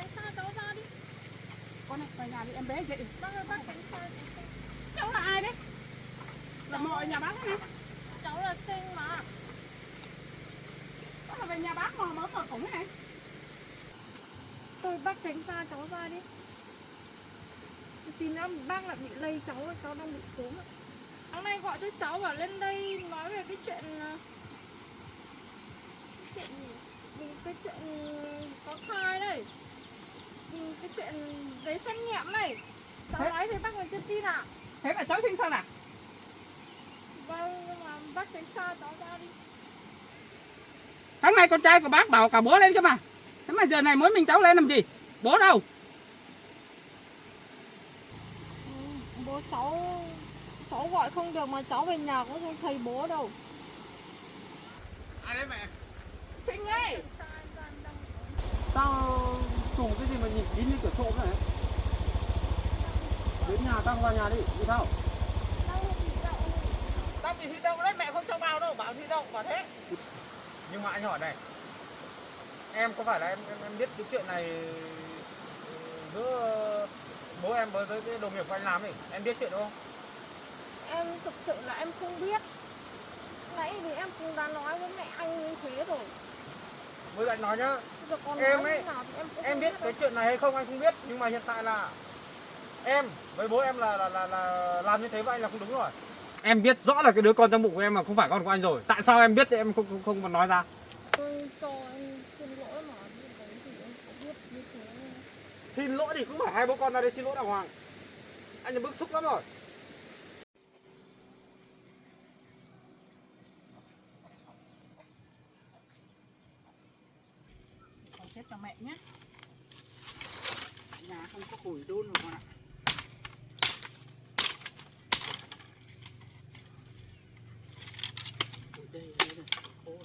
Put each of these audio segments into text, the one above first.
tránh xa cháu ra đi. Con này vào nhà đi, em bé dậy. Bác ơi, bác tránh xa. Cháu là ai đấy? Là mợ ở nhà bác thế này. Cháu là Sinh mà. Bác là về nhà bác mà mở cửa cổng thế này. Thôi bác tránh xa cháu ra đi. Tí nữa bác lại bị lây cháu đang bị cúm ạ. Hôm nay gọi cho cháu bảo lên đây nói về cái chuyện cái chuyện có thai đây. Cái chuyện giấy xét nghiệm này. Cháu nói thì bác người chưa tin à? Thế là cháu sinh sao nào? Vâng, nhưng mà bác tránh xa cháu ra đi. Tháng này con trai của bác bảo cả bố lên cơ mà. Thế mà giờ này mới mình cháu lên làm gì? Bố đâu? Bố cháu gọi không được mà cháu về nhà cũng không thấy bố đâu. Ai đấy mẹ? Sinh ơi! Tao trùng cái gì mà nhìn kín như kiểu trộm này. Đến nhà tao vào nhà đi sao? Tao bị thi đậu đấy, mẹ không cho vào đâu, bảo thi đậu, bảo thế. Nhưng mà anh hỏi này, em có phải là em biết cái chuyện này giữa bố em với cái đồng nghiệp của anh làm ấy, em biết chuyện đúng không? Em thực sự là em không biết. Nãy thì em cũng đã nói với mẹ anh như thế rồi. Bây giờ anh nói nhá, Giờ còn em nói ấy, như nào thì em cũng em không biết cái đâu. chuyện này hay không anh không biết, nhưng mà hiện tại là em với bố em là làm như thế với anh là không đúng rồi. Em biết rõ là cái đứa con trong bụng của em mà không phải con của anh rồi. Tại sao em biết thì em không còn nói ra? Tôi cho anh xin lỗi mà như thế thì em có biết như thế. Xin lỗi thì cũng phải hai bố con ra đây xin lỗi đàng hoàng. Anh là bức xúc lắm rồi. Con xếp cho mẹ nhé. Nhà không có củi đun rồi con ạ. Đây rồi, khô rồi.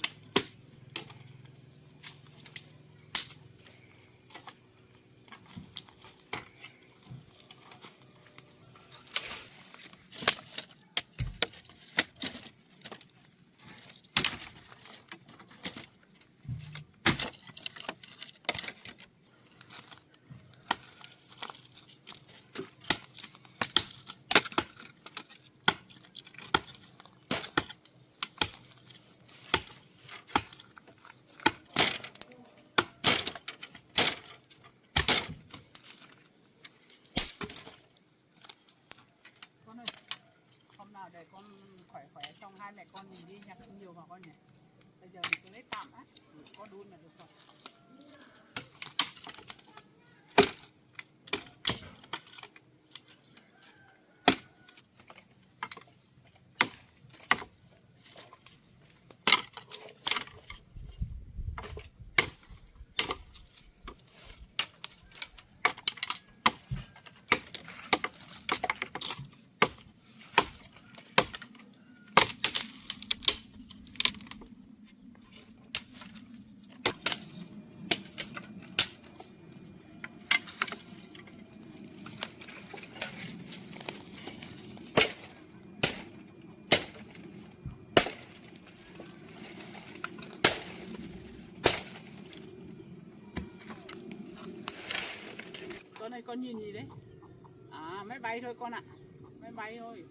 Con ơi, hôm nào để con khỏe xong hai mẹ con mình đi nhặt nhiều vào con nhỉ. Bây giờ mình cứ lấy tạm á, có đun là được rồi. Con ơi, con nhìn gì đấy? À, máy bay thôi con ạ. Máy bay thôi.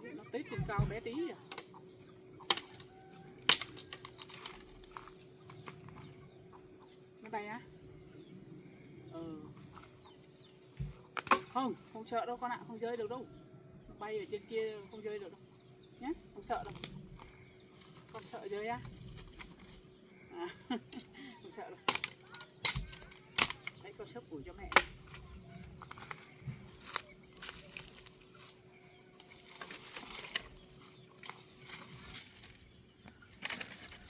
Nó tới chừng cao bé tí à. Máy bay á? Ừ. Không sợ đâu con ạ, không rơi được đâu. Bay ở trên kia không rơi được đâu. Nhé, không sợ đâu. Con sợ rơi á? À, không sợ đâu. Đấy, con xếp củi cho mẹ.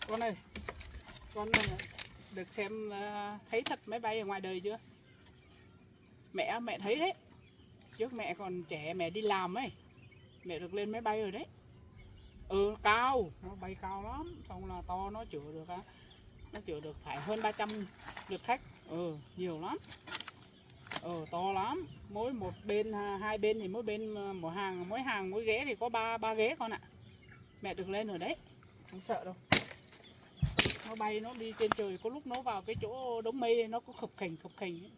Con ơi, con được xem thấy thật máy bay ở ngoài đời chưa? Mẹ thấy đấy. Trước mẹ còn trẻ mẹ đi làm ấy, mẹ được lên máy bay rồi đấy. Ừ, cao, nó bay cao lắm, xong là to, nó chở được phải hơn 300 lượt khách. Ừ, nhiều lắm. Ừ, to lắm. Mỗi một bên, hai bên thì mỗi bên mỗi hàng mỗi ghế thì có ba ghế con ạ. Mẹ được lên rồi đấy, không sợ đâu. Nó bay nó đi trên trời, có lúc nó vào cái chỗ đống mây nó có khập khềnh ấy.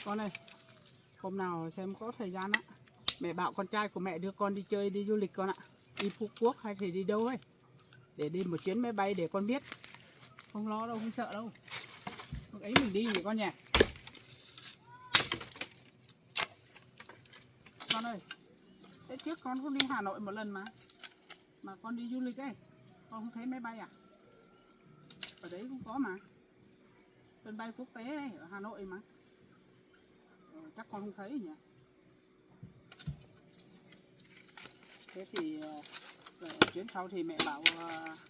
Con ơi, hôm nào xem có thời gian á, mẹ bảo con trai của mẹ đưa con đi chơi, đi du lịch con ạ. Đi Phú Quốc hay thì đi đâu ấy. Để đi một chuyến máy bay để con biết. Không lo đâu, không sợ đâu. Lúc ấy mình đi nhỉ con nhỉ. Con ơi, thế trước con cũng đi Hà Nội một lần mà. Mà con đi du lịch ấy, con không thấy máy bay à? Ở đấy cũng có mà. Sân bay quốc tế ấy, ở Hà Nội mà. Chắc con không thấy nhỉ. Thế thì chuyến sau thì mẹ bảo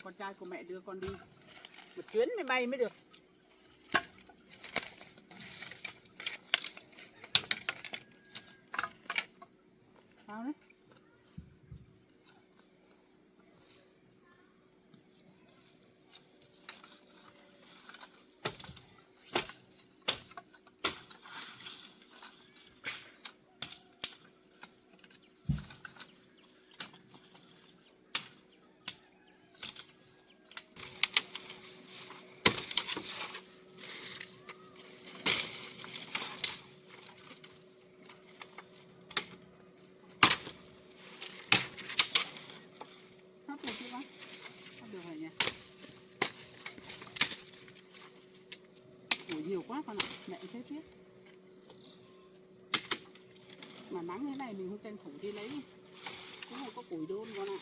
con trai của mẹ đưa con đi một chuyến máy bay mới được. Sao đấy? Sắp được chưa con? Sắp được rồi nhỉ? Ủa nhiều quá con ạ, mẹ thế biết. Mà nắng thế này mình không tranh thủ đi lấy. Cũng không có củi đôn con ạ.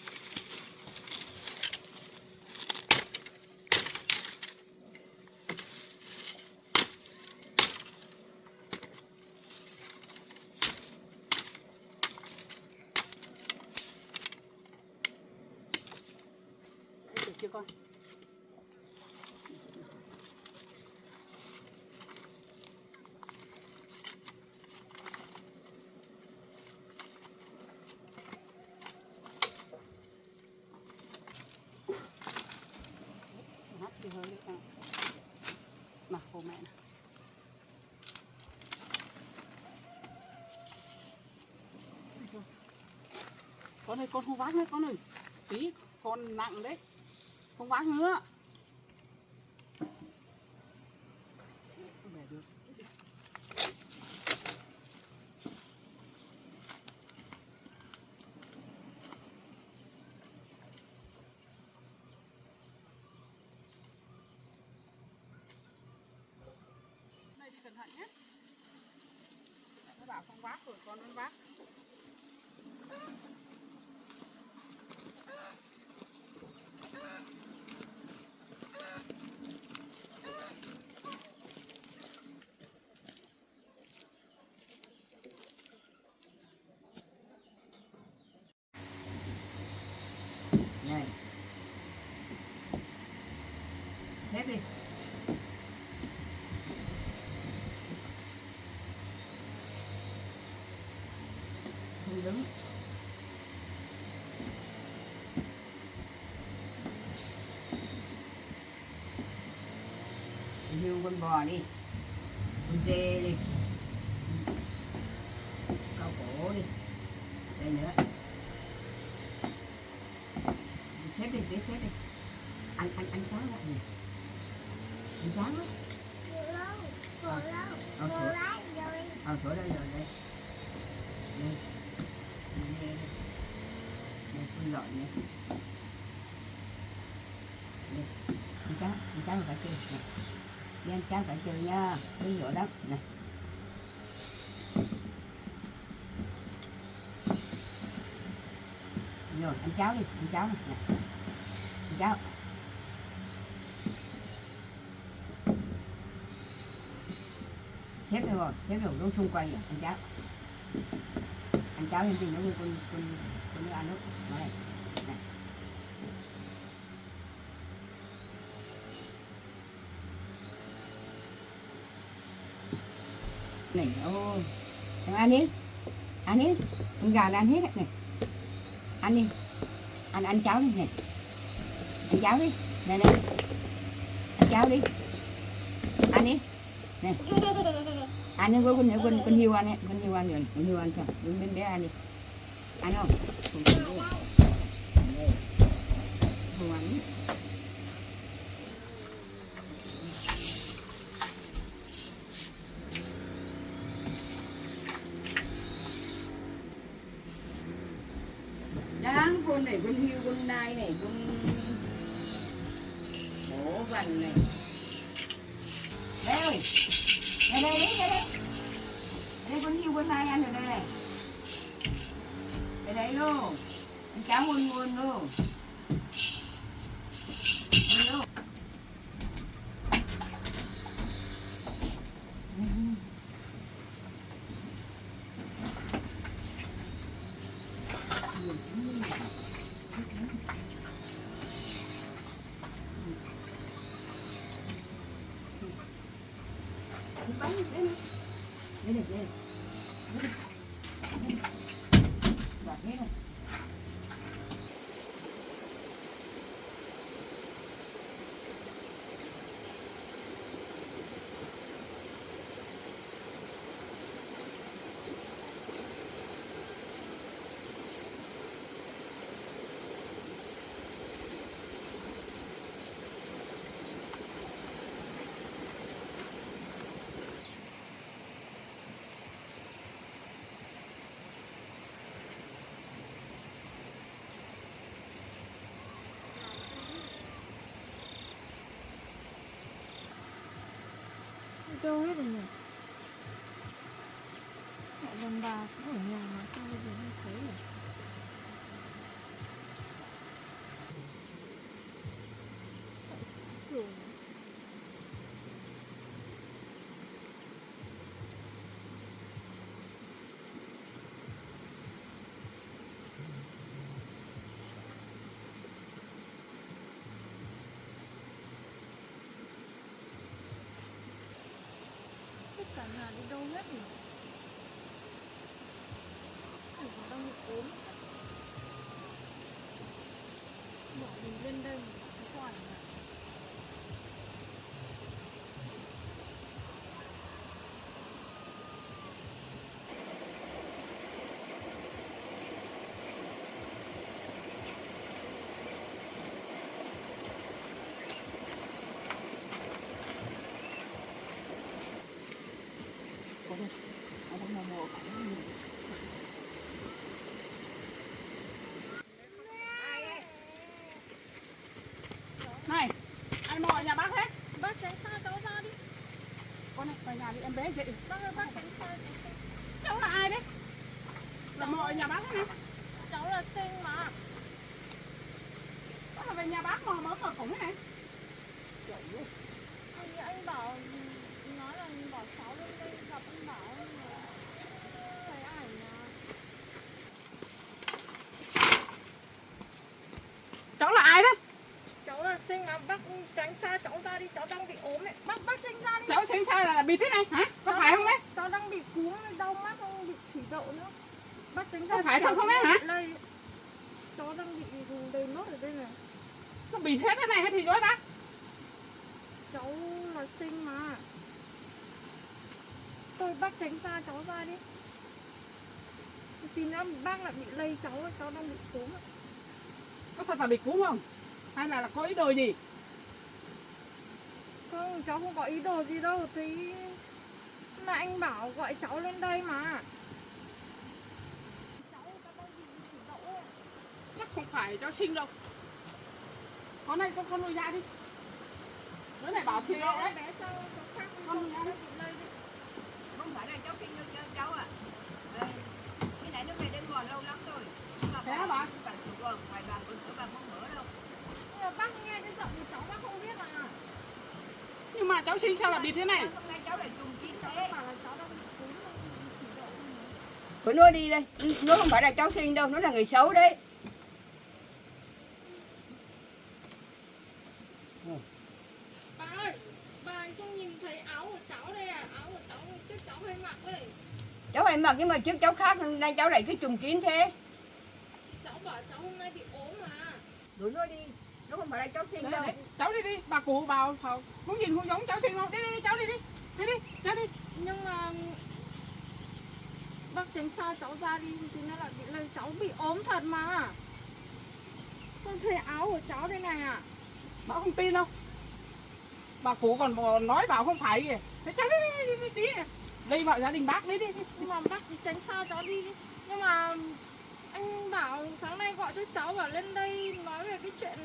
Được chưa con? Hấp xì hơi đấy con ạ. Nào, cô mẹ này. Con ơi, con không vác nữa con ơi. Tí, con nặng đấy. Không vác nữa. Không bẻ được. Này đi cẩn thận nhé. Các bảo không vác rồi con vẫn vác. Này. Xếp đi. Không đứng. Hươu con bò đi. Con dê đi. Cao cổ đi. Đây nữa. Xếp đi, xếp đi. Anh cháo lại nè. Anh cháo á. Thổi đây rồi đây. Đây. Đây. Đây con lợn này. Đây. Anh cháo phải chưa nè. Đi ăn cháo phải chưa nha. Đi rửa đó nè. Rồi ăn cháo đi, ăn cháo nè. Ăn cháo. Xếp rồi, xếp rồi nó xung quanh rồi, ăn cháo lên thì nó như con nước ăn nước, nó đây, này. Này, ô, thằng ăn đi, con gà là ăn hết đấy này, ăn đi, ăn cháo đi này, ăn cháo đi, này này, ăn cháo đi, ăn đi, này, ăn đi con hiêu ăn ấy, con hiêu ăn cho, đừng bên bé ăn đi, ăn không? Không cần đâu, đây, không ăn đi. Đang con này, con hiêu, con nai này, con bố vằn này. Đây ơi, đây. Đây con hiêu, con nai ăn ở đây này. Đây đấy luôn, ăn cháo ngon luôn. Đi luôn. Bánh đây này. Bạc hết rồi. Đâu hết rồi nhỉ? Mẹ đàn bà cũng ở nhà mà sao bây giờ không thấy nhỉ? Rồi. Tất cả nhà đi đâu hết nhỉ? Mình còn đang bị ốm. Bỏ mình lên đây mình có khỏi mà. Này, ai mò ở nhà bác thế? Bác tránh xa cháu ra đi. Con này, vào nhà đi, em bé dậy. Bác ơi, bác tránh xa. Cháu là ai đấy? Là mò ở nhà bác thế này. Cháu là Sinh mà. Cháu là về nhà bác mò mở cửa cổng thế này. Anh bảo, nói là bảo cháu lên đây gặp anh Bảo mà thấy ảnh à. Cháu là ai đấy? Cháu là Sinh à, bác tránh xa cháu ra đi, cháu đang bị ốm đấy. Bác tránh ra đi. Cháu sinh sao là bị thế này hả? Có phải không đấy? Cháu đang bị cúm, đau mắt, không bị thủy đậu nữa. Bác tránh ra. Có phải không đấy hả? Đây, cháu đang bị đầy nốt ở đây này. Nó bị thế này hay thì dối bác? Cháu là Sinh mà. Thôi bác tránh xa cháu ra đi. Tí nữa bác lại bị lây cháu đang bị cúm. Có thật là bị cúm không? Hay là có ý đồ gì? Không, cháu không có ý đồ gì đâu. Thì mà anh Bảo gọi cháu lên đây mà. Cháu đang bị thủy đậu ấy. Chắc không phải cháu sinh đâu. Con này con nuôi ra đi. Đứa này bảo thì đấy. Bé sao cháu khác Con nuôi ra đi. bị lây đi. Không phải là cháu sinh đâu chứ cháu à. Đây, cái này nước này đến bò lâu lắm rồi. Thế hả bà? Bạn chủ ở ngoài bà còn cửa bà không mở đâu. Nhưng mà bác nghe cái giọng của cháu bác không biết à. Nhưng mà cháu sinh sao là bị thế này? Hôm nay cháu lại trùng kín Cháu thế. bảo là cháu đang bị cúm, đang bị thủy đậu. Thôi nó đi đây, nó không phải là cháu sinh đâu, nó là người xấu đấy. Bà ơi, bà không nhìn thấy áo của cháu đây à? Áo của cháu trước cháu hay mặc ấy mặc nhưng mà trước cháu khác, nay cháu lại cứ trùng kín thế. Cháu bảo cháu hôm nay bị ốm mà. Đúng rồi đi, nó không phải là cháu sinh đâu. Đấy, cháu đi đi, bà cụ bảo không nhìn không giống cháu sinh không? Đi đi, cháu đi đi, đi đi, cháu đi. Nhưng mà bác tránh xa cháu ra đi thì nó lại bị lây, cháu bị ốm thật mà. Con thấy áo của cháu đây này à. Bà không tin đâu. Bà cụ còn nói bảo không phải kìa. Thế cháu đi tí này. Đây vào gia đình bác đi đi. Nhưng mà bác tránh xa cháu đi. Nhưng mà anh bảo sáng nay gọi cho cháu bảo lên đây nói về cái chuyện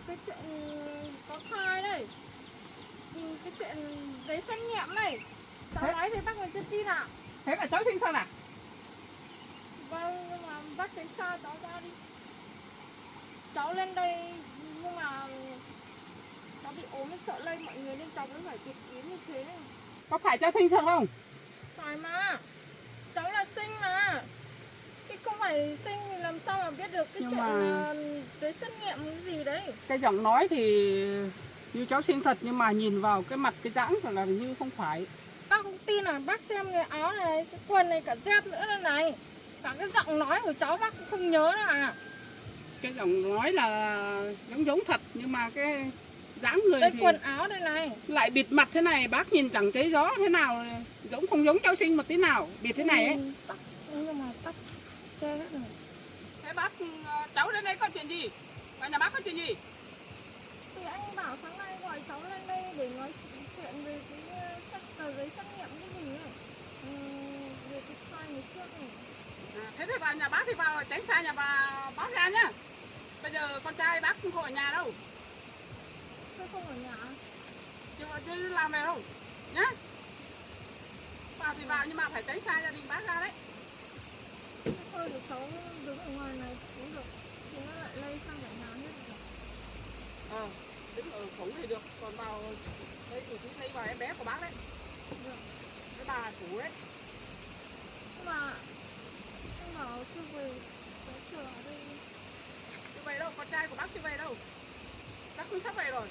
cái chuyện có thai đây, cái chuyện giấy xét nghiệm này. Cháu Thế? nói thì bác còn chưa tin à? Thế là cháu sinh sao nào? Vâng, nhưng mà bác tránh xa cháu ra đi. Cháu lên đây nhưng mà cháu bị ốm sợ lây mọi người nên cháu vẫn phải kịp kín như thế. Có phải cháu sinh sao không? Phải mà, cháu là sinh mà. Cái không phải sinh thì làm sao mà biết được cái Nhưng chuyện mà- giấy xét nghiệm cái gì đấy. Cái giọng nói thì như cháu sinh thật nhưng mà nhìn vào cái mặt cái dáng là như không phải. Bác không tin à? Bác xem cái áo này, cái quần này, cả dép nữa đây này. Cả cái giọng nói của cháu bác cũng không nhớ nữa à. Cái giọng nói là giống thật nhưng mà cái dáng người Đây thì quần áo đây này. lại bịt mặt thế này, bác nhìn chẳng thấy rõ thế nào, giống không giống cháu sinh một tí nào, bịt thế này ấy. Tóc, nhưng mà tóc che hết rồi. Thế bác, cháu đến đây có chuyện gì? Và nhà bác có chuyện gì? Thì anh bảo sáng nay gọi cháu lên đây để nói chuyện về cái tờ giấy xét nghiệm cái gì ấy. Về cái thai ngày trước này. Thế thì vào nhà bác thì vào tránh xa nhà bác ra nhá. Bây giờ con trai bác không ở nhà đâu. Tôi không ở nhà. Chưa làm về đâu. Nhá. Vào thì vào nhưng mà phải tránh xa gia đình bác ra đấy. Thôi thì cháu đứng ở ngoài này cũng được. Thì nó lại lây sang cả nhà hết rồi. Đứng ở cổng thì được, còn vào đây thì cứ lấy vào em bé của bác đấy. Cái bà chủ đấy. Nhưng mà anh bảo chưa về, cháu chờ ở đây. Chưa về đâu, con trai của bác chưa về đâu. Bác cũng sắp về rồi.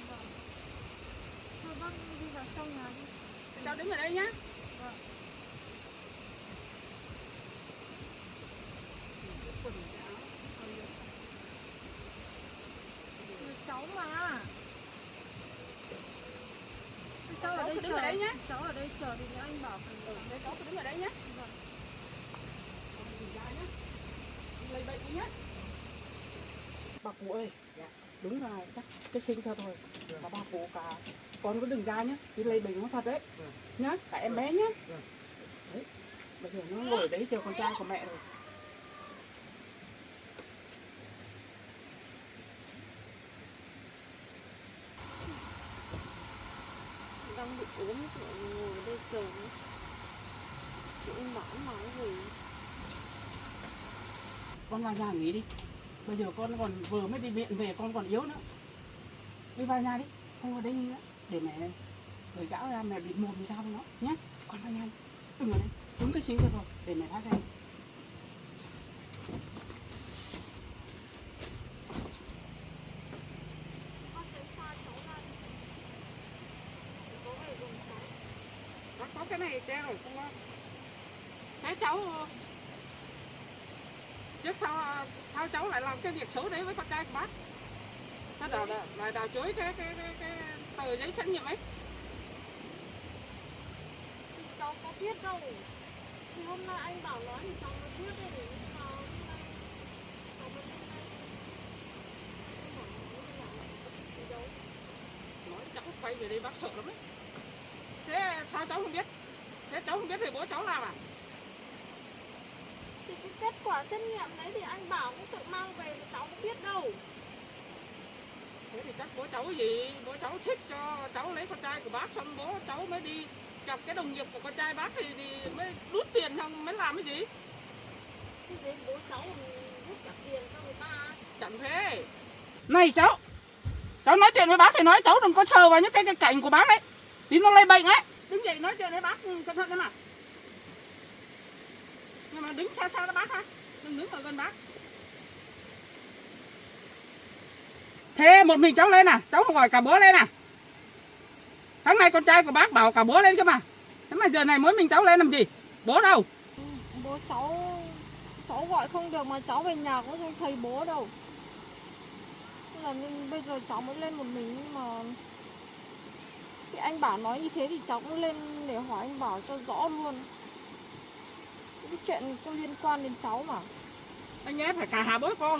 Vâng. Thôi bác đi vào trong nhà đi. Cháu đứng ở đây nhá. Vâng. Là cháu mà. Cháu ở đây cứ đứng chờ. ở đây nhá. Cháu ở đây chờ thì nếu anh bảo phải Đấy, cháu cứ đứng ở đây nhá. Vâng. Lấy bệnh đi nhá. Bà cụ ơi, đúng là chắc cái sinh thật thôi. Mà bà cụ cả con cứ đừng ra nhá, đi lấy bệnh nó thật đấy. Nhá, cả em bé nhá. Đấy, bây giờ nó ngồi đấy chờ con trai của mẹ rồi. Đang bị ốm thì ngồi ở đây chờ nữa. Chị anh bảo mà cái gì. Con vào nhà nghỉ đi. Bây giờ con còn vừa mới đi viện về, con còn yếu nữa. Đi vào nhà đi, không ở đây nữa. Để mẹ gửi gạo ra, mẹ bịt mồm thì sao với nó nhá. Con vào nhà đi. Đừng ở đây, đúng cái sinh thật rồi, để mẹ thoát ra. Bác tránh xa cháu ra đi. Có về cùng cháu. Bác có cái này che rồi không có. Thế cháu trước sao cháu lại làm cái việc xấu đấy với con trai của bác? Nó lại đào chối cái tờ giấy xét nghiệm ấy. Thì cháu có biết đâu. Thì hôm nay anh bảo nói thì cháu mới biết đây. Nhưng mà hôm nay cháu mới lên đây. Anh bảo nói thì làm gì đâu. Nói cháu quay về đây bác sợ lắm đấy. Thế sao cháu không biết? Thế cháu không biết thì bố cháu làm à? Thì cái kết quả xét nghiệm đấy thì anh bảo cũng tự mang về thì cháu cũng biết đâu. Thế thì chắc bố cháu gì? Bố cháu thích cho cháu lấy con trai của bác, xong bố cháu mới đi chọc cái đồng nghiệp của con trai bác thì mới rút tiền xong mới làm cái gì? Thì đến bố cháu rút cả tiền cho người ta. Chẳng thế. Này cháu nói chuyện với bác thì nói, cháu đừng có sờ vào những cái cảnh của bác đấy. Tí nó lây bệnh ấy. Đứng dậy nói chuyện với bác cẩn thận thế nào. Nhưng mà đứng xa xa đó bác ha, đừng đứng ở gần bác. Thế một mình cháu lên à? Cháu không gọi cả bố lên à? Sáng nay con trai của bác bảo cả bố lên cơ mà. Thế mà giờ này mới mình cháu lên làm gì? Bố đâu? Bố cháu gọi không được mà cháu về nhà cũng không thấy bố đâu. Nên là bây giờ cháu mới lên một mình, nhưng mà thì anh Bảo nói như thế thì cháu cũng lên để hỏi anh Bảo cho rõ luôn. Cái chuyện có liên quan đến cháu mà. Anh ép phải cả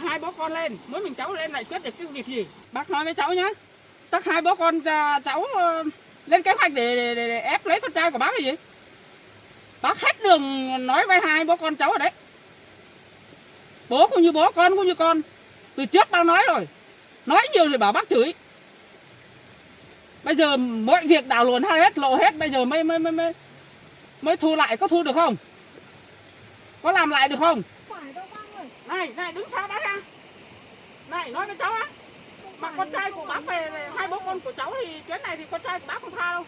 hai bố con lên, mới mình cháu lên lại quyết được cái việc gì? Bác nói với cháu nhá. Chắc hai bố con cháu lên kế hoạch để ép lấy con trai của bác cái gì? Bác hết đường nói với hai bố con cháu ở đấy. Bố cũng như bố, con cũng như con. Từ trước bác nói rồi. Nói nhiều thì bảo bác chửi. Bây giờ mọi việc đảo luồn hết, lộ hết. Bây giờ mới thu lại, có thu được không? Có làm lại được không? Phải đâu bác ơi. Này đứng xa bác ra. Này nói với cháu á. Mà con trai của bác về hai bố con của cháu thì chuyến này thì con trai của bác không tha đâu.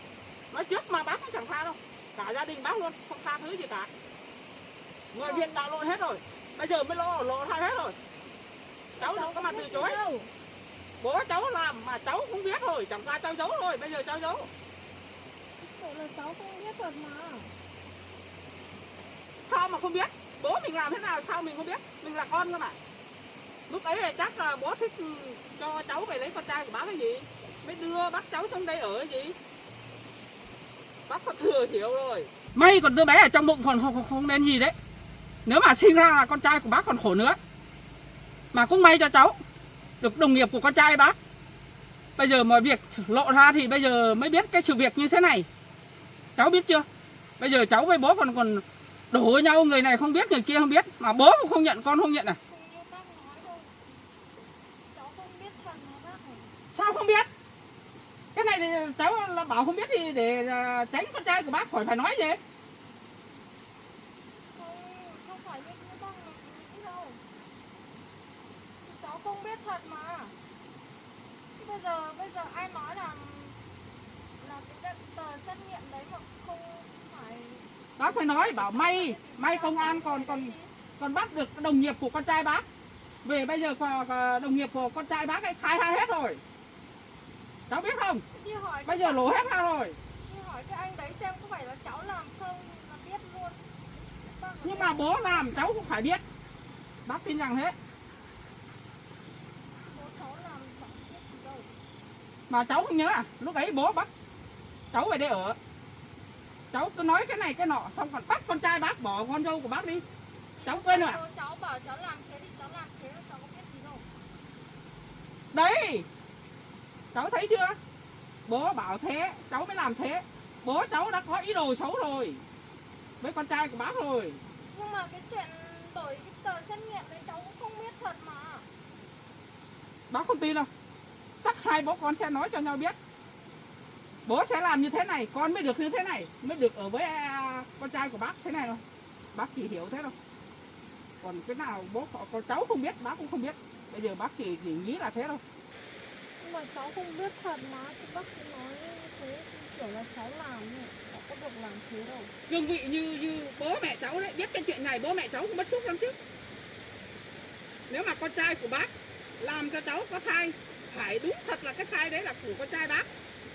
Nói trước mà bác cũng chẳng tha đâu. Cả gia đình bác luôn, không tha thứ gì cả. Mọi việc đảo lộn hết rồi. Bây giờ mới lộ ra hết rồi. Cháu đừng có mặt từ chối. Bố cháu làm mà cháu cũng biết rồi, chẳng qua cháu giấu thôi, bây giờ cháu giấu. Vậy là cháu không biết thật mà. Sao mà không biết? Bố mình làm thế nào sao mình không biết? Mình là con cơ mà. Lúc ấy thì chắc là bố thích cho cháu về lấy con trai của bác cái gì, mới đưa bác cháu xuống đây ở cái gì. Bác có thừa hiểu rồi. May còn đứa bé ở trong bụng còn không nên gì đấy. Nếu mà sinh ra là con trai của bác còn khổ nữa. Mà cũng may cho cháu được đồng nghiệp của con trai bác. Bây giờ mọi việc lộ ra thì bây giờ mới biết cái sự việc như thế này. Cháu biết chưa? Bây giờ cháu với bố còn đổ nhau, người này không biết người kia không biết. Mà bố cũng không nhận, con không nhận à? Không như bác nói đâu. Cháu không biết thật mà bác này. Sao không biết? Cái này thì cháu là bảo không biết thì để tránh con trai của bác khỏi phải nói gì. Không phải như bác nói đâu. Cháu không biết thật mà. Bây giờ ai nói là cái tờ xét nghiệm đấy mà không phải. Bác phải nói bảo may công an còn bắt được đồng nghiệp của con trai bác. Về bây giờ đồng nghiệp của con trai bác ấy khai ra hết rồi. Cháu biết không? Đi hỏi Bây giờ lộ hết ra rồi. đi hỏi cái anh đấy xem có phải là cháu làm không là biết luôn. Nhưng mà bố làm cháu cũng phải biết. Bác tin rằng thế. Bố cháu làm chẳng biết gì đâu. Mà cháu không nhớ à? Lúc ấy bố bắt cháu về đây ở. Cháu cứ nói cái này cái nọ, xong còn bắt con trai bác bỏ con dâu của bác đi. Cháu quên rồi à? Cháu bảo cháu làm thế thì cháu làm thế là cháu có biết gì đâu. Đấy, cháu thấy chưa? Bố bảo thế, cháu mới làm thế. Bố cháu đã có ý đồ xấu rồi với con trai của bác rồi. Nhưng mà cái chuyện đổi cái tờ xét nghiệm đấy cháu cũng không biết thật mà. Bác không tin đâu. Chắc hai bố con sẽ nói cho nhau biết. Bố sẽ làm như thế này, con mới được như thế này, mới được ở với con trai của bác thế này thôi. Bác chỉ hiểu thế thôi. Còn cái nào con cháu không biết, bác cũng không biết. Bây giờ bác chỉ nghĩ là thế thôi. Nhưng mà cháu không biết thật mà. Thì bác cứ nói thế kiểu là cháu làm nhưng cháu có được làm thế đâu. Cương vị như bố mẹ cháu đấy, biết cái chuyện này bố mẹ cháu cũng mất xúc lắm chứ. Nếu mà con trai của bác làm cho cháu có thai, phải đúng thật là cái thai đấy là của con trai bác.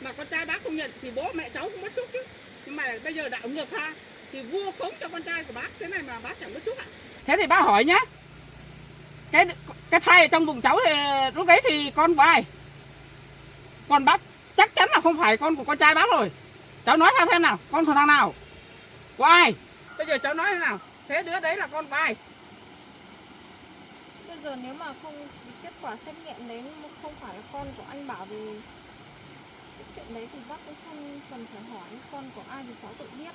Mà con trai bác không nhận thì bố mẹ cháu cũng mất xúc chứ. Nhưng mà bây giờ đảo ngược ra thì vua khống cho con trai của bác, thế này mà bác chẳng mất xúc ạ. Thế thì bác hỏi nhá. Cái thai ở trong bụng cháu thì lúc đấy thì con của ai? Con bác chắc chắn là không phải con của con trai bác rồi. Cháu nói ra xem nào, con của thằng nào? Của ai? Bây giờ cháu nói thế nào? Thế đứa đấy là con của ai? Bây giờ nếu mà không kết quả xét nghiệm đấy không phải là con của anh Bảo thì cái chuyện đấy thì bác cũng không cần phải hỏi con của ai thì cháu tự biết.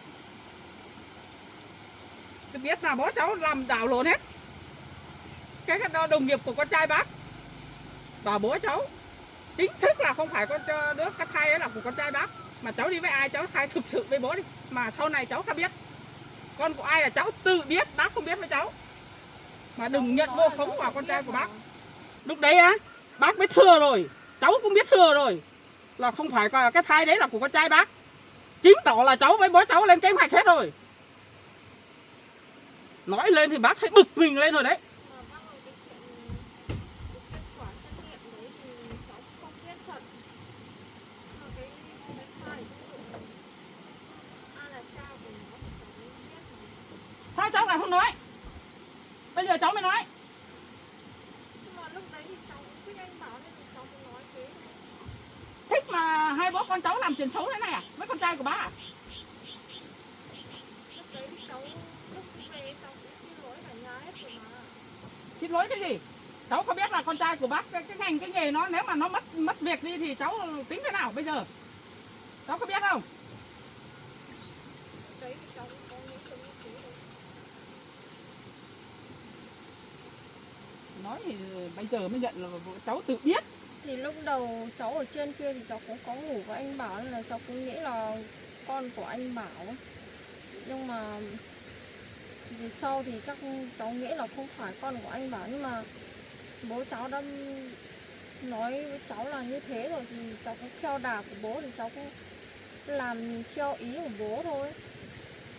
Tự biết là bố cháu làm đảo lộn hết. Cái đồng nghiệp của con trai bác và bố cháu chính thức là không phải con đứa cái thai ấy là của con trai bác. Mà cháu đi với ai cháu thai thực sự với bố đi. Mà sau này cháu có biết con của ai là cháu tự biết, bác không biết với cháu. Mà đừng nhận vô khống vào con trai của bác. Lúc đấy á, bác biết thừa rồi, cháu cũng biết thừa rồi. Là không phải cái thai đấy là của con trai bác. Chính tỏ là cháu với bố cháu lên kế hoạch hết rồi. Nói lên thì bác thấy bực mình lên rồi đấy. Bác ơi, cái kết quả xét nghiệm đấy thì cháu không biết thật. Mà cái thai cũng Sao cháu lại không nói? Bây giờ cháu mới nói. Nhưng mà lúc đấy thì cháu cũng thích anh Bảo nên là cháu mới nói thế. Thích mà hai bố con cháu làm chuyện xấu thế này à? Với con trai của bác à? Lúc đấy thì cháu lúc về cháu cũng xin lỗi cả nhà hết rồi mà. Xin lỗi cái gì? Cháu có biết là con trai của bác cái ngành cái nghề nó nếu mà nó mất việc đi thì cháu tính thế nào bây giờ? Cháu có biết không? Lúc đấy thì cháu cũng có những chuyện như thế rồi. Nói thì bây giờ mới nhận là cháu tự biết. Thì lúc đầu cháu ở trên kia thì cháu cũng có ngủ với anh Bảo nên là cháu cũng nghĩ là con của anh Bảo. Nhưng mà về sau thì chắc cháu nghĩ là không phải con của anh Bảo, nhưng mà bố cháu đã nói với cháu là như thế rồi thì cháu cũng theo đà của bố thì cháu cũng làm theo ý của bố thôi.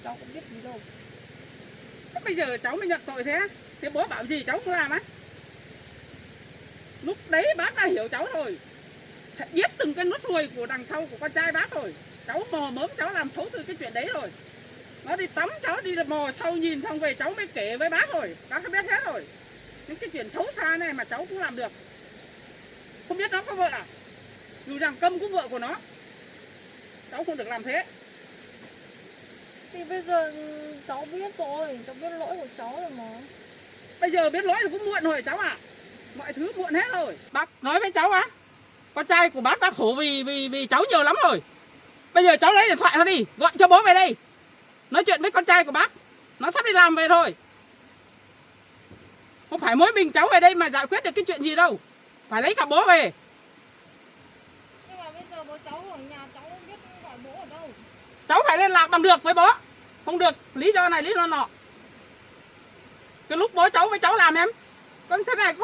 Cháu cũng biết gì đâu. Thế bây giờ cháu mới nhận tội thế? Thế bố bảo gì cháu không làm á? Lúc đấy bác đã hiểu cháu rồi. Biết từng cái nút ruồi của đằng sau của con trai bác rồi. Cháu mò mớm cháu làm xấu từ cái chuyện đấy rồi. Nó đi tắm cháu đi mò sau nhìn xong về cháu mới kể với bác rồi. Bác đã biết hết rồi. Những cái chuyện xấu xa này mà cháu cũng làm được. Không biết nó có vợ à? Dù rằng Câm cũng vợ của nó. Cháu không được làm thế. Thì bây giờ cháu biết rồi, cháu biết lỗi của cháu rồi mà. Bây giờ biết lỗi thì cũng muộn rồi cháu ạ. Mọi thứ muộn hết rồi. Bác nói với cháu á, con trai của bác đã khổ vì cháu nhiều lắm rồi. Bây giờ cháu lấy điện thoại ra đi, gọi cho bố về đây. Nói chuyện với con trai của bác. Nó sắp đi làm về thôi. Không phải mỗi mình cháu về đây mà giải quyết được cái chuyện gì đâu. Phải lấy cả bố về. Nhưng mà bây giờ bố cháu ở nhà cháu không biết gọi bố ở đâu. Cháu phải liên lạc bằng được với bố. Không được, lý do này lý do nọ. Cái lúc bố cháu với cháu làm em, con thế này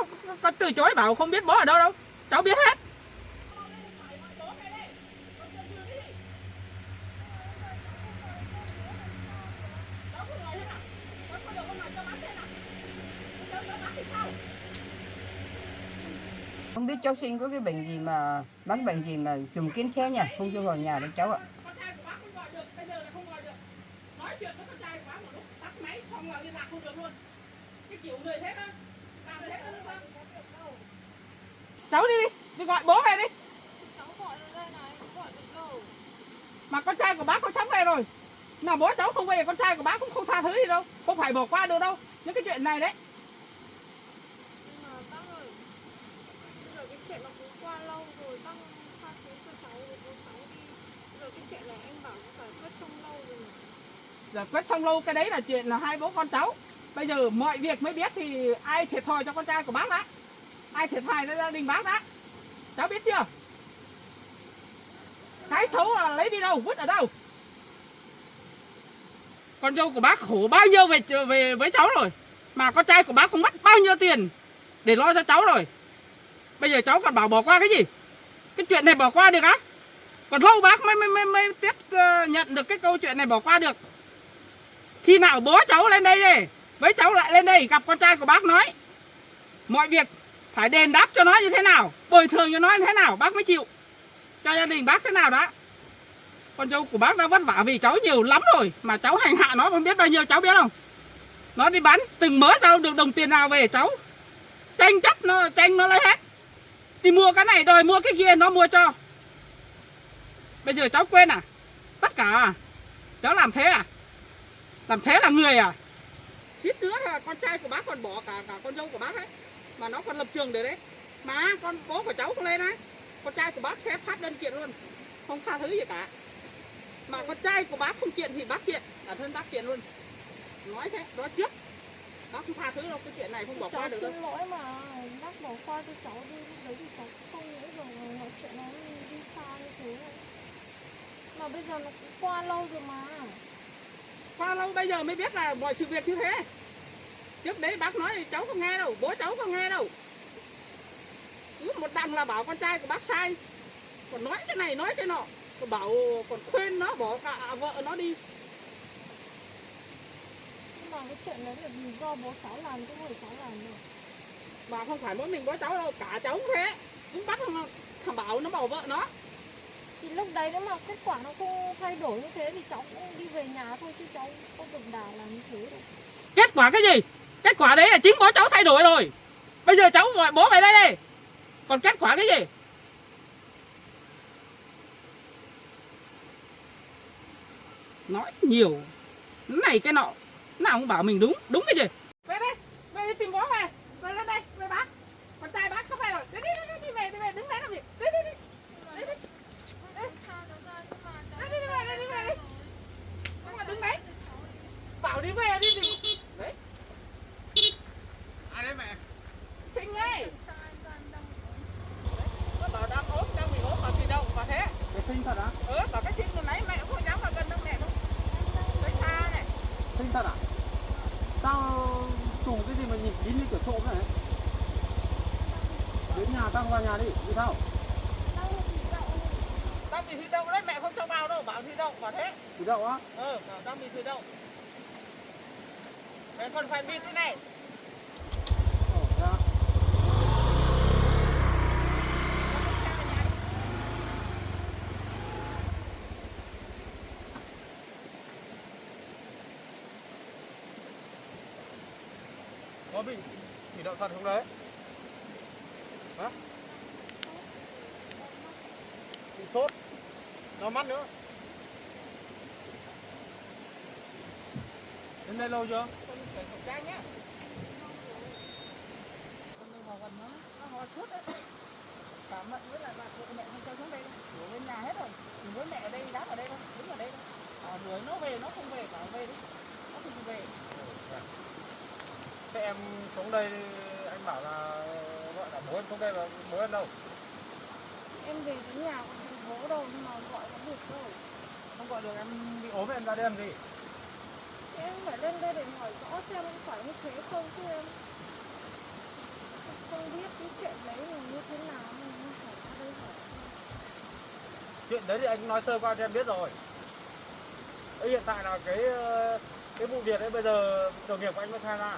có từ chối bảo không biết bố ở đâu đâu. Cháu biết hết. Không biết cháu sinh có cái bệnh gì mà bán bệnh gì mà trùng kín thế nhỉ? Không cho vào nhà được cháu ạ. Con trai của bác không gọi được, bây giờ là không gọi được. Nói chuyện với con trai của bác một lúc tắt máy xong là liên lạc không được luôn. Cái kiểu người thế đó. Làm thế đó không? Cháu đi gọi bố về đi. Cháu gọi ở đây này, gọi được đâu. Mà con trai của bác có sắp về rồi. Mà bố cháu không về con trai của bác cũng không tha thứ gì đâu. Không phải bỏ qua được đâu. Những cái chuyện này đấy. Nhưng mà bác ơi, bây giờ cái chuyện nó cũng qua lâu rồi, bác tha thứ cho cháu với bố cháu đi. Bây giờ cái chuyện này anh Bảo cũng phải quyết xong lâu rồi mà. Giải quyết xong lâu cái đấy là chuyện là hai bố con cháu. Bây giờ mọi việc mới biết thì ai thiệt thòi cho con trai của bác đã. Ai thiệt thòi cho gia đình bác đã. Cháu biết chưa? Cái xấu là lấy đi đâu, vứt ở đâu. Con dâu của bác khổ bao nhiêu về với cháu rồi. Mà con trai của bác cũng mất bao nhiêu tiền để lo cho cháu rồi. Bây giờ cháu còn bảo bỏ qua cái gì? Cái chuyện này bỏ qua được á? Còn lâu bác mới tiếp nhận được cái câu chuyện này bỏ qua được. Khi nào bố cháu lên đây đi, với cháu lại lên đây gặp con trai của bác nói mọi việc phải đền đáp cho nó như thế nào, bồi thường cho nó như thế nào bác mới chịu. Cho gia đình bác thế nào đó. Con dâu của bác đã vất vả vì cháu nhiều lắm rồi. Mà cháu hành hạ nó không biết bao nhiêu, cháu biết không? Nó đi bán từng mớ rau được đồng tiền nào về cháu tranh chấp nó lấy hết. Đi mua cái này đòi mua cái kia nó mua cho. Bây giờ cháu quên à? Tất cả à? Cháu làm thế à? Làm thế là người à? Xít nữa là con trai của bác còn bỏ cả con dâu của bác ấy. Mà nó còn lập trường để đấy. Mà con bố của cháu không lên á, con trai của bác sẽ phát đơn kiện luôn. Không tha thứ gì cả. Mà con trai của bác không kiện thì bác kiện. Bản thân bác kiện luôn. Nói thế, nói trước. Bác không tha thứ đâu, cái chuyện này không bỏ qua được đâu. Cháu xin lỗi mà, bác bỏ qua cho cháu đi. Lúc đấy thì cháu không nghĩ rằng nói chuyện nó đi xa như thế. Mà bây giờ nó cũng qua lâu rồi mà. Qua lâu bây giờ mới biết là mọi sự việc như thế. Trước đấy bác nói thì cháu không nghe đâu, bố cháu không nghe đâu. Cứ một đằng là bảo con trai của bác sai. Còn nói cái này nói cái nọ. Còn bảo còn khuyên nó bỏ cả vợ nó đi. Nhưng mà cái chuyện đấy là vì do bố cháu làm chứ không phải cháu làm đâu. Mà không phải mỗi mình bố cháu đâu, cả cháu cũng thế. Cũng bắt thằng Bảo nó bỏ vợ nó. Thì lúc đấy nếu mà kết quả nó không thay đổi như thế thì cháu cũng đi về nhà thôi chứ cháu không được đà làm như thế đâu. kết quả cái gì? Kết quả đấy là chính bố cháu thay đổi rồi. Bây giờ cháu gọi bố về đây đây. Còn kết quả cái gì? Nói nhiều này cái nọ, nào cũng bảo mình đúng cái gì. Về đây, về đi tìm bố về. Về lên đây, về bác. Con trai bác không phải rồi. Đi về, đứng đấy làm gì? Đi. Đi về. Không mà đứng đấy. Bảo đi về đi. Đấy. Ai đấy mẹ? Sinh ấy. Nó bảo đang ốm, đang bị ốm, bảo thì đâu, bảo thế. Cái sinh thật á? Bảo cái sinh từ nãy mẹ cũng không dám vào gần đâu mẹ đâu. Đấy xa này. Sinh thật à? Sao trùng cái gì mà nhìn kín như kiểu trộm này? Đến nhà tao vào nhà đi sao? Tao bị thủy đậu đấy, mẹ không cho vào đâu, bảo thủy đậu, bảo thế. Thủy đậu á? Bảo tao bị thủy đậu. Mẹ còn phải bịt thế này. Có bị thủy đậu thật không đấy? Hả? Bị sốt, nó mắt nữa. Đến đây lâu chưa? Con phải khẩu trang nhá. Con đừng vào gần nó ho sốt đấy. Bà Mận với lại bà cụ mẹ không cho xuống đây đâu. Đuổi bên nhà hết rồi. Đừng với mẹ ở đây, đáp ở đây đâu, đứng ở đây đâu. Đuổi nó về, nó không về, bảo về đi. Nó không về. Thế em xuống đây, anh bảo là gọi là bố em xuống đây là bố em đâu? Em về đến nhà còn thành phố đâu nhưng mà gọi có được đâu. Không gọi được, em bị ốm em ra đây làm gì? Em phải lên đây để hỏi rõ xem có phải như thế không chứ em không biết cái chuyện đấy là như thế nào nên em phải ra đây hỏi. Chuyện đấy thì anh nói sơ qua cho em biết rồi. Đấy, hiện tại là cái vụ việc ấy bây giờ đồng nghiệp của anh mới khai ra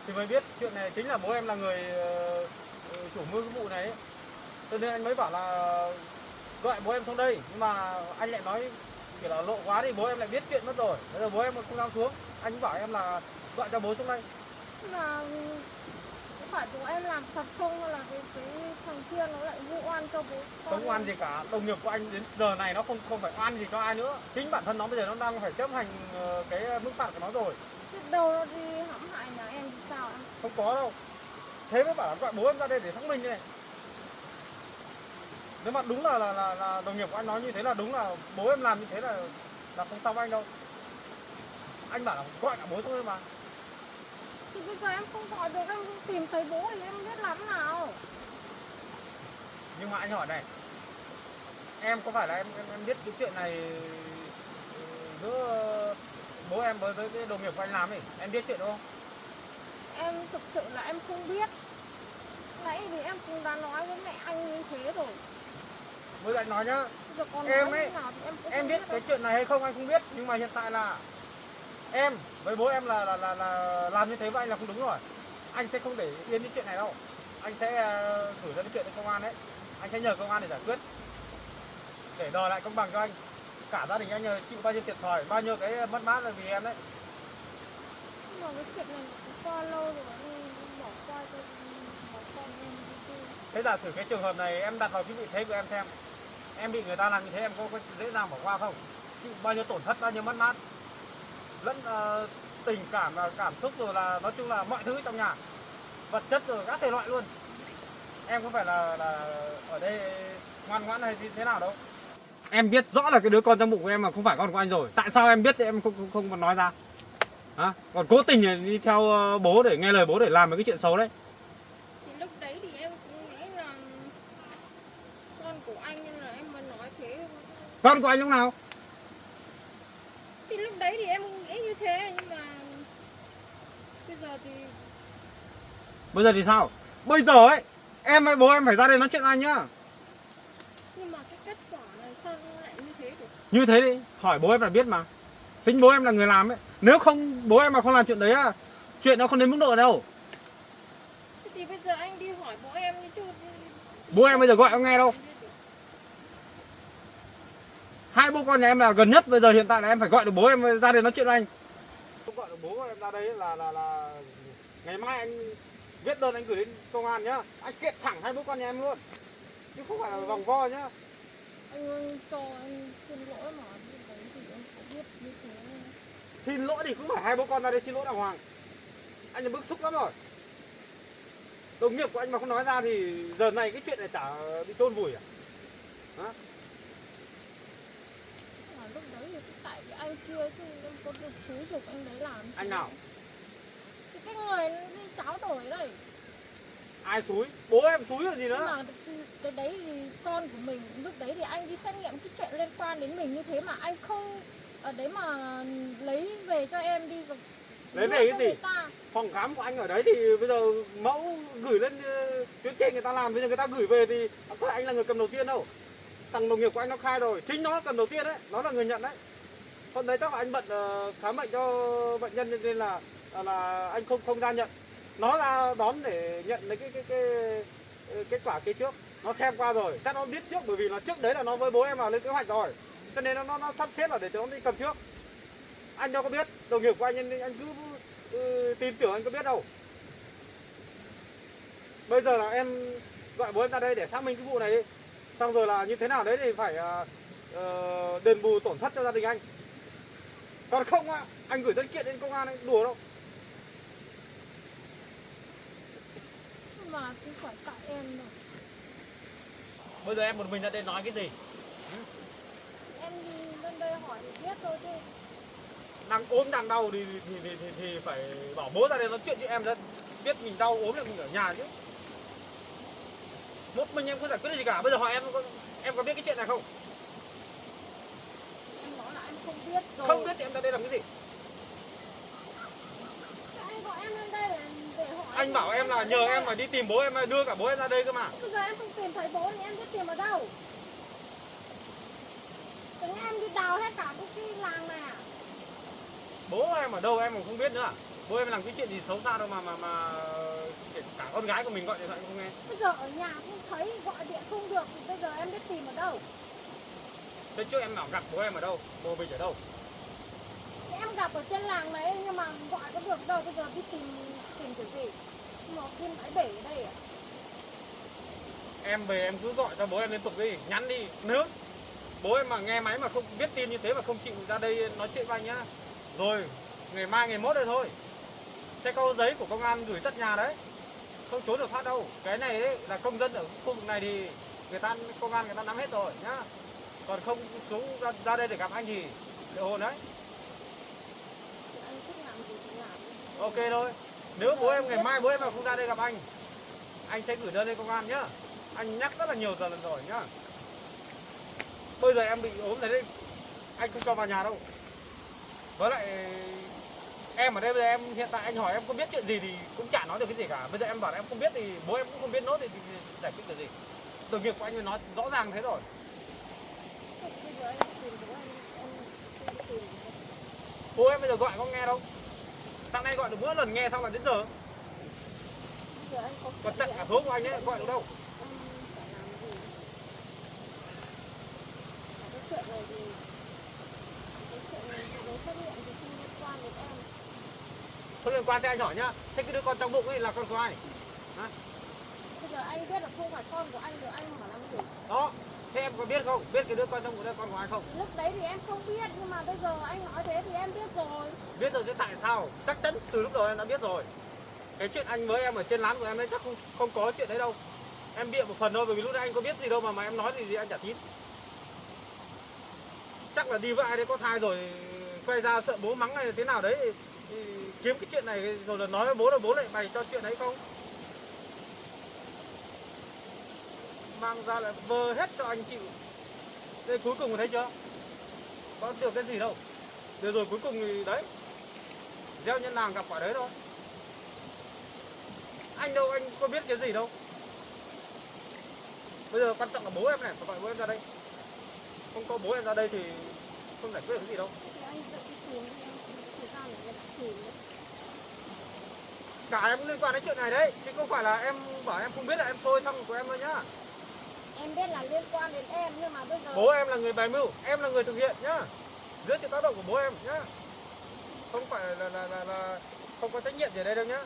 thì mới biết chuyện này chính là bố em là người chủ mưu cái vụ này ấy. Cho nên anh mới bảo là gọi bố em xuống đây, nhưng mà anh lại nói kiểu là lộ quá thì bố em lại biết chuyện mất rồi. Bây giờ bố em không dám xuống, anh cũng bảo em là gọi cho bố xuống đây. Là có phải bố em làm thật không hay là cái thằng kia nó lại vu oan cho bố con? Không oan gì cả, đồng nghiệp của anh đến giờ này nó không phải oan gì cho ai nữa. Chính bản thân nó bây giờ nó đang phải chấp hành cái mức phạt của nó rồi. Biết đâu nó đi hãm hại nhà em thì sao em? Không có đâu. Thế mới bảo là gọi bố em ra đây để xác minh này. Nếu mà đúng là đồng nghiệp của anh nói như thế là đúng là bố em làm như thế là không sao với anh đâu. Anh bảo là gọi cả bố thôi mà. Thì bây giờ em không gọi được, em không tìm thấy bố thì em biết làm nào. Nhưng mà anh hỏi này, em có phải là em biết cái chuyện này giữa bố em với cái đồng nghiệp của anh làm ấy, em biết chuyện đó không? Em thực sự là em không biết. Nãy thì em cũng đã nói với mẹ anh như thế rồi. Bây giờ anh nói nhá, Giờ còn em nói ấy, như nào thì em cũng em không biết cái đâu. chuyện này hay không anh không biết, nhưng mà hiện tại là em với bố em là làm như thế với anh là không đúng rồi. Anh sẽ không để yên cái chuyện này đâu. Anh sẽ gửi ra cái chuyện đến công an đấy. Anh sẽ nhờ công an để giải quyết, để đòi lại công bằng cho anh. Cả gia đình anh chịu bao nhiêu thiệt thòi, bao nhiêu cái mất mát là vì em đấy. Nhưng mà cái chuyện này cũng qua lâu rồi, em bỏ qua cho bỏ con em đi chơi. Thế giả sử cái trường hợp này em đặt vào cái vị thế của em xem, em bị người ta làm như thế em có dễ dàng bỏ qua không? Chịu bao nhiêu tổn thất, bao nhiêu mất mát, lẫn tình cảm và cảm xúc, rồi là nói chung là mọi thứ trong nhà, vật chất rồi các thể loại luôn. Em không phải là ở đây ngoan ngoãn hay thế nào đâu. Em biết rõ là cái đứa con trong bụng của em mà không phải con của anh rồi. Tại sao em biết thì em không còn nói ra? Hả? Còn cố tình đi theo bố để nghe lời bố để làm mấy cái chuyện xấu đấy. Thì lúc đấy thì em cũng nghĩ là con của anh nên là em mới nói thế. Con của anh lúc nào? Thì lúc đấy thì em nghĩ như thế nhưng mà bây giờ thì sao? Bây giờ ấy, em với bố em phải ra đây nói chuyện với anh nhá. nhưng mà cái kết quả này sao nó lại như thế được? Như thế đi, hỏi bố em là biết mà. Chính bố em là người làm ấy. Nếu không bố em mà không làm chuyện đấy á, chuyện nó không đến mức độ đâu. Thế thì bây giờ anh đi hỏi bố em đi chứ. Bố em bây giờ gọi không nghe đâu. Hai bố con nhà em là gần nhất, bây giờ hiện tại là em phải gọi được bố em ra đây nói chuyện với anh. Không gọi được bố em ra đây là ngày mai anh viết đơn anh gửi đến công an nhá. Anh kiện thẳng hai bố con nhà em luôn. Chứ không phải là vòng vo nhá. Anh ơi, cho anh xin lỗi mà lúc đấy thì em có biết như thế. Xin lỗi thì cũng phải hai bố con ra đây xin lỗi đàng hoàng. Anh là bức xúc lắm rồi. Đồng nghiệp của anh mà không nói ra thì giờ này cái chuyện này chả bị chôn vùi à? Hả? Mà lúc đấy thì tại cái anh kia chứ em có được xúi giục anh đấy làm. Anh nào? Thì cái người cháu đổi đây. Ai xúi? Bố em xúi là gì Nhưng nữa? mà cái đấy thì con của mình, lúc đấy thì anh đi xét nghiệm cái chuyện liên quan đến mình như thế mà anh không ở đấy mà lấy về cho em đi rồi. Lấy về cái gì? Phòng khám của anh ở đấy thì bây giờ mẫu gửi lên tuyến trên người ta làm, bây giờ người ta gửi về thì không phải anh là người cầm đầu tiên đâu. Thằng đồng nghiệp của anh nó khai rồi, chính nó cầm đầu tiên đấy, nó là người nhận đấy. Hôm đấy chắc là anh bận khám bệnh cho bệnh nhân nên là anh không ra nhận. Nó ra đón để nhận lấy cái kết quả kia trước. Nó xem qua rồi, chắc nó biết trước bởi vì là trước đấy là nó với bố em là lên kế hoạch rồi. Cho nên nó sắp xếp là để cho nó đi cầm trước. Anh đâu có biết, đồng nghiệp của anh cứ tin tưởng anh có biết đâu. Bây giờ là em gọi bố em ra đây để xác minh cái vụ này đi. Xong rồi là như thế nào đấy thì phải đền bù tổn thất cho gia đình anh. Còn không anh gửi đơn kiện đến công an anh đùa đâu. Mà không phải tại em đâu. Bây giờ em một mình ra đây nói cái gì? Em lên đây hỏi để biết thôi chứ. Đang ốm đang đau thì phải bảo bố ra đây nói chuyện với em ra. Biết mình đau ốm là mình ở nhà chứ. Một mình em không giải quyết được gì cả. Bây giờ hỏi em có biết cái chuyện này không? Em nói là em không biết rồi. Không biết thì em ra đây làm cái gì? Anh gọi em lên đây để hỏi. Anh bảo em là nhờ em mà đi tìm bố em, đưa cả bố em ra đây cơ mà. Bây giờ em không tìm thấy bố thì em biết tìm ở đâu? Tưởng em đi đào hết cả cái làng này à? Bố em ở đâu em còn không biết nữa à? Bố em làm cái chuyện gì xấu xa đâu mà cả con gái của mình gọi điện thoại không nghe. Bây giờ ở nhà không thấy, gọi điện không được thì bây giờ em biết tìm ở đâu? Thế trước em bảo gặp bố em ở đâu? Bố mình ở đâu? Thì em gặp ở trên làng này nhưng mà gọi có được đâu, bây giờ đi tìm kiểu gì? Một kim bãi bể ở đây à? Em về em cứ gọi cho bố em liên tục đi, nhắn đi. Nếu bố em mà nghe máy mà không biết tin như thế mà không chịu ra đây nói chuyện với anh nhá. Rồi, ngày mai ngày mốt đây thôi. Sẽ có giấy của công an gửi tất nhà đấy. Không trốn được thoát đâu. Cái này ấy, là công dân ở khu vực này thì công an người ta nắm hết rồi nhá. Còn không xuống ra đây để gặp anh thì liệu hồn đấy. Anh thích làm gì thì làm. Ok thôi. Nếu bố em ngày mai bố em mà không ra đây gặp anh sẽ gửi đơn lên công an nhá. Anh nhắc rất là nhiều lần rồi nhá. Bây giờ em bị ốm rồi đấy, anh không cho vào nhà đâu. Với lại em ở đây bây giờ em hiện tại anh hỏi em có biết chuyện gì thì cũng chả nói được cái gì cả. Bây giờ em bảo là em không biết thì bố em cũng không biết nốt thì giải quyết được gì. Đồng nghiệp của anh nói rõ ràng thế rồi. Bây giờ anh tìm bố em không tìm. Bố em bây giờ gọi có nghe đâu. Sáng nay gọi được mỗi lần nghe xong là đến giờ. Bây giờ anh có Còn chặn cả số của anh ấy gọi được đâu. em phải làm gì? Cái chuyện này thì giấy xét nghiệm thì không liên quan đến em. Không liên quan thì anh hỏi nhá. Thế cái đứa con trong bụng ấy là con của ai? Hả? Bây giờ anh biết là không phải con của anh rồi anh hỏi làm gì? Đó. Thế em có biết không? Biết cái đứa con trong bụng đây con của ai không? Lúc đấy thì em không biết nhưng mà bây giờ anh nói thế thì em biết rồi. Biết rồi thế tại sao? Chắc chắn từ lúc đầu em đã biết rồi. Cái chuyện anh với em ở trên lán của em đấy chắc không có chuyện đấy đâu. Em bịa một phần thôi bởi vì lúc đấy anh có biết gì đâu mà em nói gì anh chả tin. Chắc là đi với ai đấy có thai rồi quay ra sợ bố mắng hay là thế nào đấy thì kiếm cái chuyện này rồi là nói với bố là bố lại bày cho chuyện đấy không? Mang ra lại vơ hết cho anh chịu. Đây cuối cùng thấy chưa? Có được cái gì đâu. Được rồi cuối cùng thì đấy. Gieo nhân làng gặp quả đấy thôi. Anh đâu anh có biết cái gì đâu. Bây giờ quan trọng là bố em này, phải gọi bố em ra đây. Không có bố em ra đây thì không giải quyết được cái gì đâu. Thì anh tự đi tìm đi em thời gian để em tìm đấy. Cả em cũng liên quan đến chuyện này đấy. Chứ không phải là em bảo em không biết là em thôi xong của em thôi nhá. Em biết là liên quan đến em nhưng mà bây giờ Bố em là người bày mưu, em là người thực hiện nhá. Dưới sự tác động của bố em nhá. không phải là không có trách nhiệm gì ở đây đâu nhá.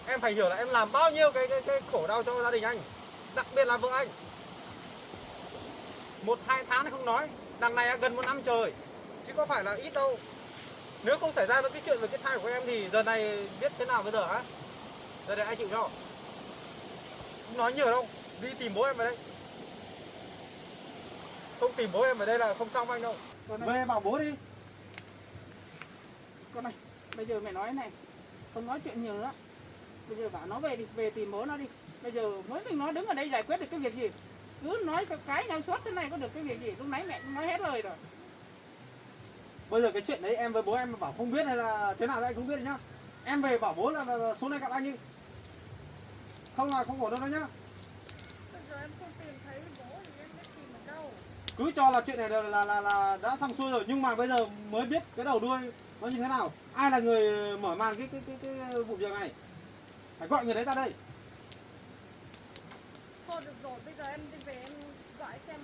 Em phải hiểu là em làm bao nhiêu cái khổ đau cho gia đình anh, đặc biệt là vợ anh. 1-2 tháng không nói, đằng này gần 1 năm trời, chứ có phải là ít đâu. Nếu không xảy ra với cái chuyện về cái thai của em thì giờ này biết thế nào bây giờ hả? Giờ này ai chịu cho? Không nói nhiều đâu, đi tìm bố em về đây. Không tìm bố em ở đây là không xong anh đâu. Về bảo bố đi. Con này, bây giờ mẹ nói này, không nói chuyện nhiều nữa. Bây giờ bảo nó về đi, về tìm bố nó đi. Bây giờ mới mình nó đứng ở đây giải quyết được cái việc gì? Cứ nói sao cái nhau suốt thế này có được cái việc gì? Lúc nãy mẹ cũng nói hết lời rồi. Bây giờ cái chuyện đấy em với bố em bảo không biết hay là thế nào đấy anh không biết nhá. Em về bảo bố là xuống đây gặp anh đi. Không là không ổn đâu nhá. Bây giờ em không tìm thấy bố thì em biết tìm ở đâu. Cứ cho là chuyện này là đã xong xuôi rồi, nhưng mà bây giờ mới biết cái đầu đuôi nó như thế nào. Ai là người mở màn cái vụ việc này? Phải gọi người đấy ra đây. Thôi được rồi, bây giờ em đi về em gọi xem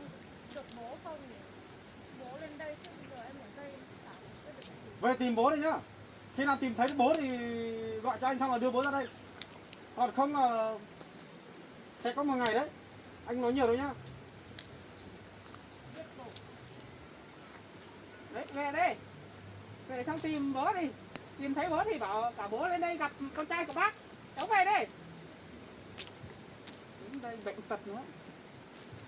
được bố không nhỉ? Bố lên đây chứ bây giờ em ở đây chả biết được cái gì. Về tìm bố đi nhá. Khi nào tìm thấy bố thì gọi cho anh xong là đưa bố ra đây. Còn không là sẽ có một ngày đấy. Anh nói nhiều đâu nhá. Biết rồi. Đấy, về đây. Về xong tìm bố đi. Tìm thấy bố thì bảo cả bố lên đây gặp con trai của bác. Cháu về đây. Đến đây bệnh tật nữa.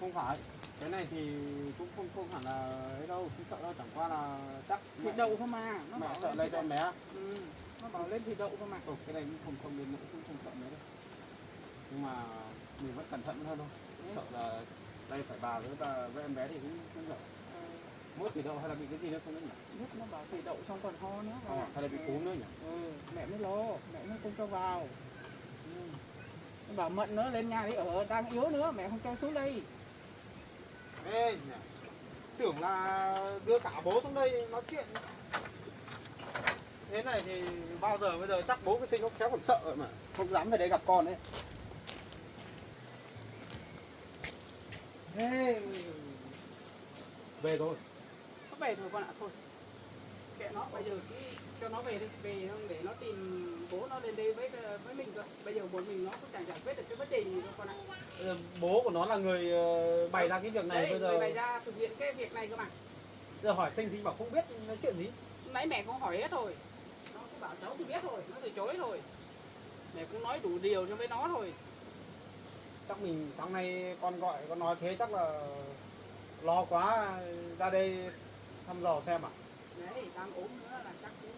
Không phải. Cái này thì cũng không hẳn là ấy đâu, không sợ đâu, chẳng qua là chắc Thịt đậu không mà. Nó mẹ bảo sợ lên lây thịt cho em đậu. bé. Ừ, nó bảo lên thịt đậu không mà. Cái này cũng không đến nỗi cũng không sợ mấy đâu. Nhưng mà mình vẫn cẩn thận hơn thôi. Sợ là đây phải bà với em bé thì cũng sợ. Mỗi thủy đậu hay là bị cái gì nữa không biết nhỉ? Biết nó bảo thịt đậu xong còn ho nữa. Hay là bị cúm nữa nhỉ? Ừ, mẹ mới lo, mẹ mới không cho vào. Ừ. Nó bảo Mận nó lên nhà đi ở đang yếu nữa, mẹ không cho xuống đây. Ê nhỉ? Tưởng là đưa cả bố xuống đây nói chuyện. Thế này thì bao giờ bây giờ chắc bố cái sinh nó khéo còn sợ mà không dám về đây gặp con ấy. Ê, về rồi. Nó về thôi con ạ, thôi. Kệ nó, bây giờ cứ cho nó về đi, về không để nó tìm bố nó lên đây với mình cơ. Bây giờ một mình nó cũng chẳng giải quyết được cái vấn đề gì đâu con ạ. Bố của nó là người bày ra cái việc này. Đấy, bây giờ người bày ra thực hiện cái việc này cơ mà. giờ hỏi sinh sinh bảo không biết nói chuyện gì. Nãy mẹ cũng hỏi hết rồi. Nó cũng bảo cháu không biết thôi, nó từ chối rồi. Mẹ cũng nói đủ điều cho với nó thôi. Chắc mình sáng nay con gọi con nói thế chắc là lo quá ra đây thăm dò xem à. Đấy, đang ốm nữa là chắc cũng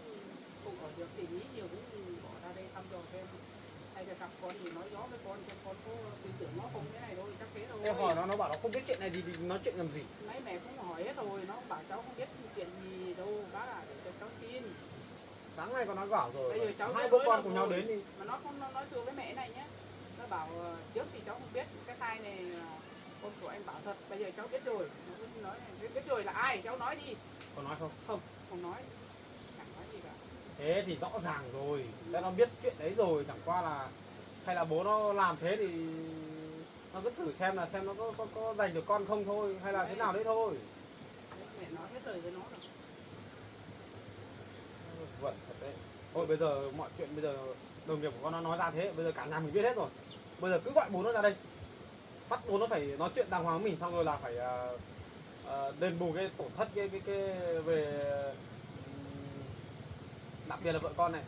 không có được tìm ý nhiều cũng bỏ ra đây thăm dò xem. Hay là gặp con thì nói gió với con cho con có tin tưởng nó không thế này thôi, chắc thế thôi. Em hỏi nó bảo nó không biết chuyện này thì nói chuyện làm gì. Nãy mẹ cũng hỏi hết rồi, nó bảo cháu không biết chuyện gì đâu, bác à, để cho cháu xin. Sáng nay con nói bảo rồi. Bây giờ cháu Hai biết bố với con nó cùng nhau rồi. đến đi. Mà nó không nói chuyện với mẹ này nhé. Nó bảo trước thì cháu không biết cái thai này con của anh bảo thật, bây giờ cháu biết rồi. Nó cứ nói này, biết rồi là ai, cháu nói đi. Con nói không? Không nói. Chẳng nói gì cả. Thế thì rõ ràng rồi. Nó biết chuyện đấy rồi, chẳng qua là hay là bố nó làm thế thì nó cứ thử xem là xem nó có giành được con không thôi, hay là thế nào đấy thôi. Đấy, mẹ nói hết lời với nó rồi. Vẩn thật đấy. Thôi bây giờ mọi chuyện bây giờ đồng nghiệp của con nó nói ra thế, bây giờ cả nhà mình biết hết rồi. Bây giờ cứ gọi bố nó ra đây. Bắt bố nó phải nói chuyện đàng hoàng với mình, xong rồi là phải đền bù cái tổn thất cái về đặc biệt là vợ con này.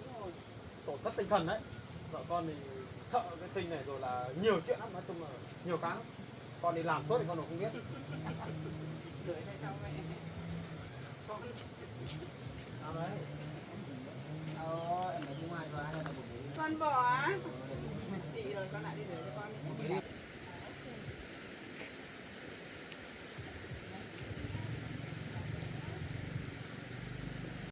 Đúng rồi. Tổn thất tinh thần đấy. Vợ con thì sợ cái sinh này rồi là nhiều chuyện lắm, nói chung là nhiều cái lắm. Con đi làm suốt thì con cũng không biết. Đợi hay sao mẹ? Con Sao đấy? Em ở ngoài rồi hay là con bỏ á. Chị rồi con lại đi rửa cho con đi.